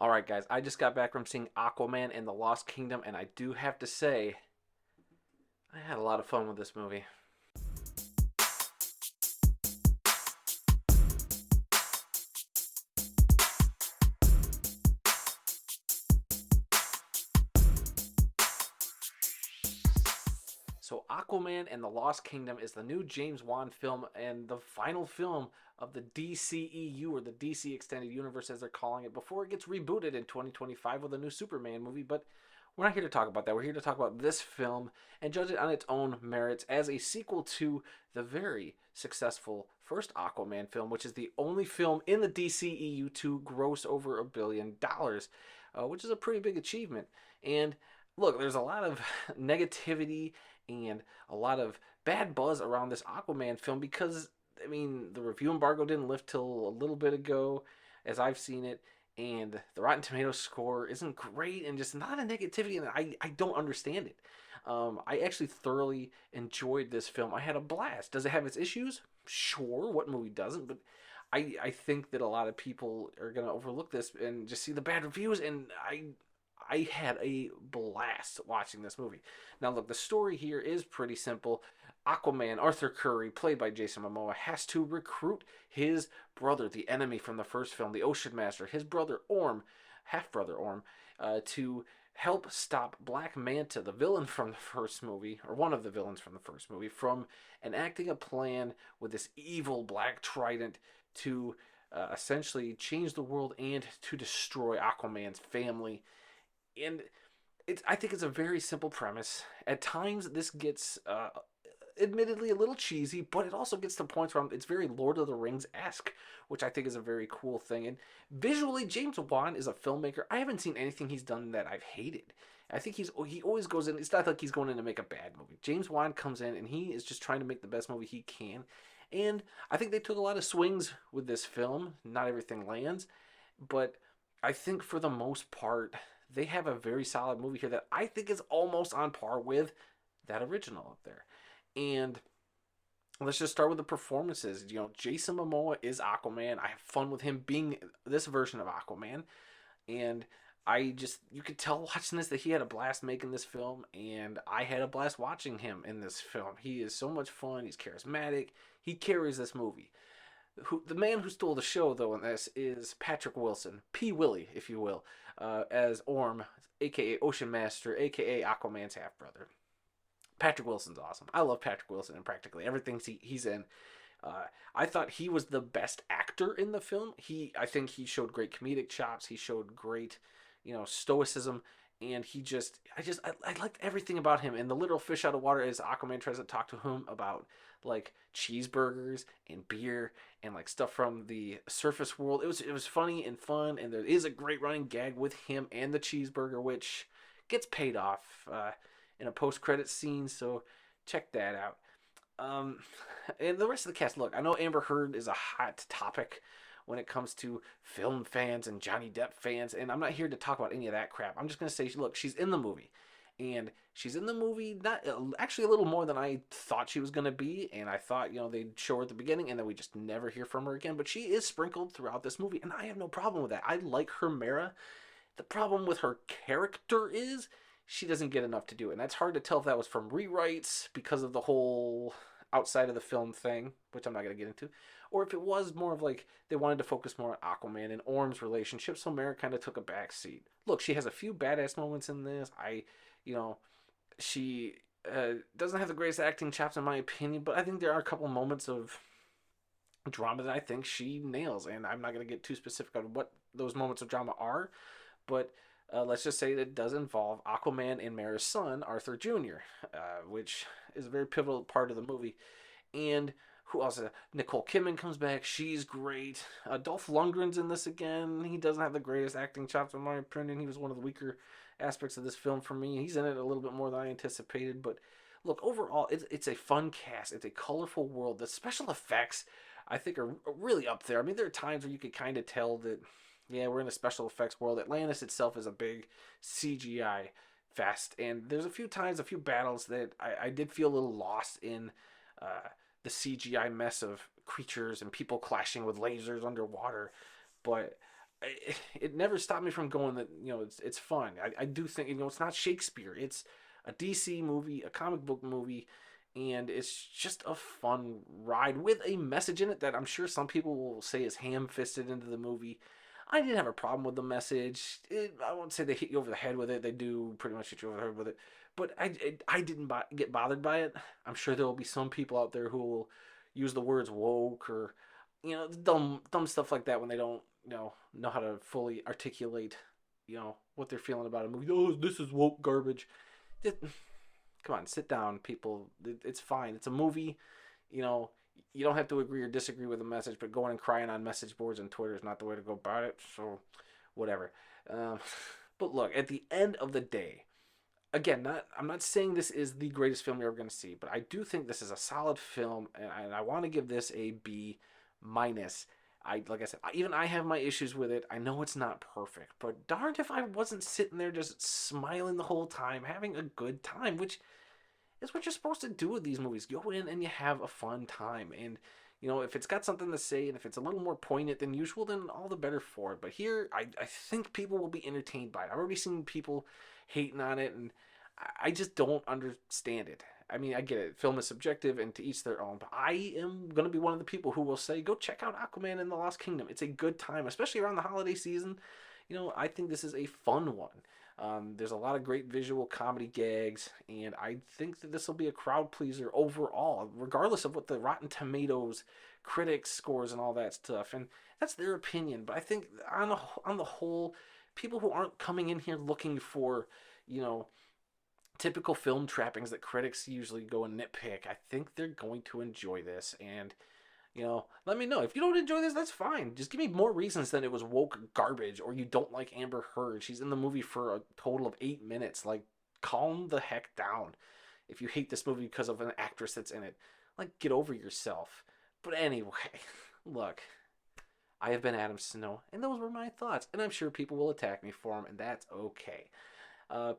All right, guys, I just got back from seeing Aquaman and the Lost Kingdom, and I do have to say, I had a lot of fun with this movie. So, Aquaman and the Lost Kingdom is the new James Wan film and the final film of the DCEU, or the DC Extended Universe as they're calling it, before it gets rebooted in 2025 with a new Superman movie. But we're not here to talk about that. We're here to talk about this film and judge it on its own merits as a sequel to the very successful first Aquaman film, which is the only film in the DCEU to gross over $1 billion, which is a pretty big achievement. And look, there's a lot of negativity and a lot of bad buzz around this Aquaman film because, I mean, the review embargo didn't lift till a little bit ago, as I've seen it, and the Rotten Tomatoes score isn't great, and just not a negativity, and I don't understand it. I actually thoroughly enjoyed this film. I had a blast. Does it have its issues? Sure. What movie doesn't? But I think that a lot of people are going to overlook this and just see the bad reviews, and I had a blast watching this movie. Now, look, the story here is pretty simple. Aquaman, Arthur Curry, played by Jason Momoa, has to recruit his brother, the enemy from the first film, the Ocean Master, his brother Orm, half brother Orm, to help stop Black Manta, the villain from the first movie, or one of the villains from the first movie, from enacting a plan with this evil Black Trident to essentially change the world and to destroy Aquaman's family. And I think it's a very simple premise. At times, this gets admittedly a little cheesy, but it also gets to points where it's very Lord of the Rings esque, which I think is a very cool thing. And visually, James Wan is a filmmaker. I haven't seen anything he's done that I've hated. I think he always goes in. It's not like he's going in to make a bad movie. James Wan comes in and he is just trying to make the best movie he can. And I think they took a lot of swings with this film. Not everything lands, but I think for the most part, they have a very solid movie here that I think is almost on par with that original up there. And let's just start with the performances. You know, Jason Momoa is Aquaman. I have fun with him being this version of Aquaman. And you could tell watching this that he had a blast making this film. And I had a blast watching him in this film. He is so much fun. He's charismatic. He carries this movie. The man who stole the show, though, in this is Patrick Wilson, P. Willie, if you will, as Orm, aka Ocean Master, aka Aquaman's half brother. Patrick Wilson's awesome. I love Patrick Wilson in practically everything he's in. I thought he was the best actor in the film. I think he showed great comedic chops. He showed great, stoicism, and I liked everything about him. And the literal fish out of water as Aquaman tries to talk to him about like cheeseburgers and beer and like stuff from the surface world. It was funny and fun, and there is a great running gag with him and the cheeseburger, which gets paid off in a post-credit scene. So check that out. And the rest of the cast. Look, I know Amber Heard is a hot topic when it comes to film fans and Johnny Depp fans, and I'm not here to talk about any of that crap. I'm just gonna say, look, she's in the movie, and she's in the movie not actually a little more than I thought she was gonna be, and I thought they'd show her at the beginning, and then we just never hear from her again. But she is sprinkled throughout this movie, and I have no problem with that. I like her Mera. The problem with her character is she doesn't get enough to do it, and that's hard to tell if that was from rewrites because of the whole outside of the film thing, which I'm not going to get into, or if it was more of like they wanted to focus more on Aquaman and Orm's relationship, so Mera kind of took a back seat. Look, she has a few badass moments in this. She doesn't have the greatest acting chops in my opinion, but I think there are a couple moments of drama that I think she nails, and I'm not going to get too specific on what those moments of drama are, but let's just say that it does involve Aquaman and Mera's son, Arthur Jr., which is a very pivotal part of the movie. And who else? Nicole Kidman comes back. She's great. Dolph Lundgren's in this again. He doesn't have the greatest acting chops in my opinion. He was one of the weaker aspects of this film for me. He's in it a little bit more than I anticipated. But look, overall, it's a fun cast. It's a colorful world. The special effects, I think, are really up there. I mean, there are times where you could kind of tell that, yeah, we're in a special effects world. Atlantis itself is a big CGI fest, and there's a few battles that I did feel a little lost in the CGI mess of creatures and people clashing with lasers underwater. But it never stopped me from going that, it's fun. I do think, it's not Shakespeare. It's a DC movie, a comic book movie, and it's just a fun ride with a message in it that I'm sure some people will say is ham-fisted into the movie. I didn't have a problem with the message. I won't say they hit you over the head with it. They do pretty much hit you over the head with it. But I didn't get bothered by it. I'm sure there will be some people out there who will use the words woke or, dumb stuff like that when they don't, know how to fully articulate, what they're feeling about a movie. Oh, this is woke garbage. Come on, sit down, people. It's fine. It's a movie. You don't have to agree or disagree with the message, but going and crying on message boards and Twitter is not the way to go about it. So, whatever. But look, at the end of the day, again, I'm not saying this is the greatest film you're ever going to see, but I do think this is a solid film, and I want to give this a B minus. Like I said, even I have my issues with it. I know it's not perfect, but darned if I wasn't sitting there just smiling the whole time, having a good time, which is what you're supposed to do with these movies. Go in and you have a fun time. And, if it's got something to say and if it's a little more poignant than usual, then all the better for it. But here, I think people will be entertained by it. I've already seen people hating on it, and I just don't understand it. I mean, I get it. Film is subjective and to each their own. But I am going to be one of the people who will say, go check out Aquaman and the Lost Kingdom. It's a good time, especially around the holiday season. I think this is a fun one. There's a lot of great visual comedy gags, and I think that this will be a crowd pleaser overall, regardless of what the Rotten Tomatoes critics scores and all that stuff. And that's their opinion. But I think on the whole, people who aren't coming in here looking for, typical film trappings that critics usually go and nitpick, I think they're going to enjoy this. And, let me know. If you don't enjoy this, that's fine. Just give me more reasons than it was woke garbage or you don't like Amber Heard. She's in the movie for a total of 8 minutes. Like, calm the heck down. If you hate this movie because of an actress that's in it, get over yourself. But anyway, look, I have been Adam Snow, and those were my thoughts. And I'm sure people will attack me for them, and that's okay.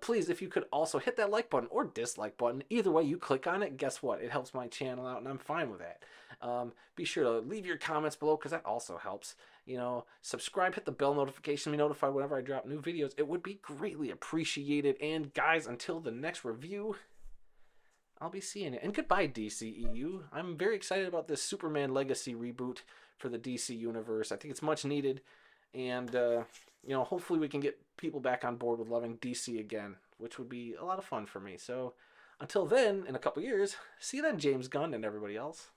Please, if you could also hit that like button or dislike button. Either way you click on it, guess what? It helps my channel out, and I'm fine with that. Be sure to leave your comments below because that also helps. Subscribe, hit the bell notification, be notified whenever I drop new videos. It would be greatly appreciated. And guys, until the next review, I'll be seeing you. And goodbye, DCEU. I'm very excited about this Superman Legacy reboot for the DC Universe. I think it's much needed. And, hopefully we can get people back on board with loving DC again, which would be a lot of fun for me. So, until then, in a couple years, see you then, James Gunn and everybody else.